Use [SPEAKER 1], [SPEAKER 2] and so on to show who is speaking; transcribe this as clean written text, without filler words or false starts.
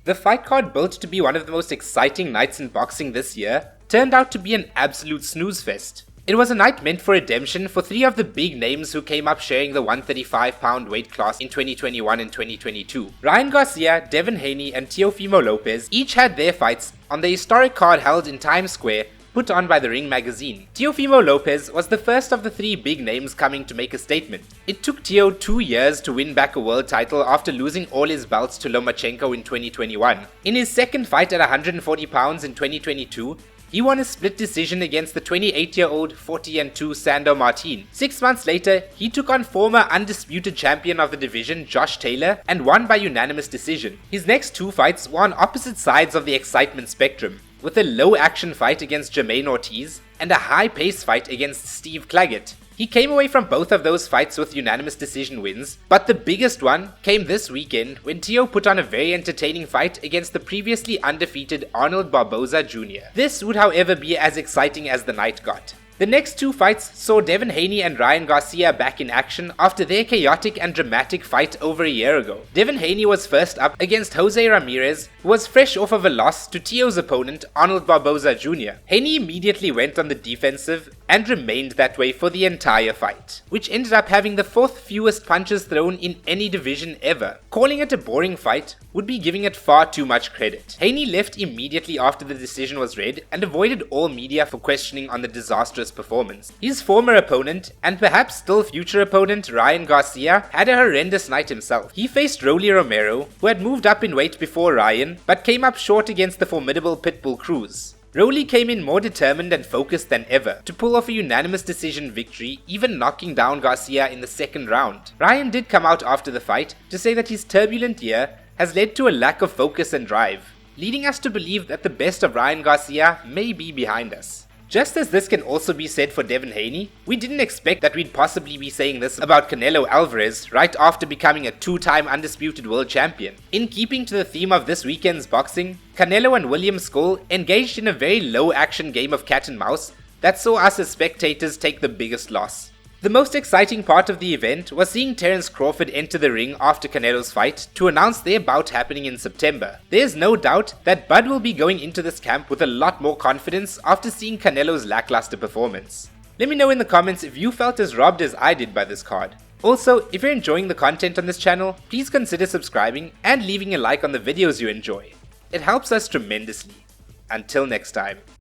[SPEAKER 1] The fight card built to be one of the most exciting nights in boxing this year turned out to be an absolute snooze fest. It was a night meant for redemption for three of the big names who came up sharing the 135-pound weight class in 2021 and 2022. Ryan Garcia, Devin Haney, and Teofimo Lopez each had their fights on the historic card held in Times Square, put on by the Ring magazine. Teofimo Lopez was the first of the three big names coming to make a statement. It took Teo 2 years to win back a world title after losing all his belts to Lomachenko in 2021. In his second fight at 140 pounds in 2022, he won a split decision against the 28-year-old 40-2 Sandor Martin. 6 months later, he took on former undisputed champion of the division Josh Taylor and won by unanimous decision. His next two fights were on opposite sides of the excitement spectrum, with a low-action fight against Jermaine Ortiz and a high-pace fight against Steve Claggett. He came away from both of those fights with unanimous decision wins, but the biggest one came this weekend when Teo put on a very entertaining fight against the previously undefeated Arnold Barboza Jr. This would however be as exciting as the night got. The next two fights saw Devin Haney and Ryan Garcia back in action after their chaotic and dramatic fight over a year ago. Devin Haney was first up against Jose Ramirez, who was fresh off of a loss to Teo's opponent Arnold Barboza Jr. Haney immediately went on the defensive and remained that way for the entire fight, which ended up having the fourth fewest punches thrown in any division ever. Calling it a boring fight would be giving it far too much credit. Haney left immediately after the decision was read and avoided all media for questioning on the disastrous performance. His former opponent, and perhaps still future opponent, Ryan Garcia, had a horrendous night himself. He faced Rolly Romero, who had moved up in weight before Ryan, but came up short against the formidable Pitbull Cruz. Rolly came in more determined and focused than ever to pull off a unanimous decision victory, even knocking down Garcia in the second round. Ryan did come out after the fight to say that his turbulent year has led to a lack of focus and drive, leading us to believe that the best of Ryan Garcia may be behind us. Just as this can also be said for Devin Haney, we didn't expect that we'd possibly be saying this about Canelo Alvarez right after becoming a two-time undisputed world champion. In keeping to the theme of this weekend's boxing, Canelo and William Skull engaged in a very low-action game of cat and mouse that saw us as spectators take the biggest loss. The most exciting part of the event was seeing Terence Crawford enter the ring after Canelo's fight to announce their bout happening in September. There's no doubt that Bud will be going into this camp with a lot more confidence after seeing Canelo's lackluster performance. Let me know in the comments if you felt as robbed as I did by this card. Also, if you're enjoying the content on this channel, please consider subscribing and leaving a like on the videos you enjoy. It helps us tremendously. Until next time.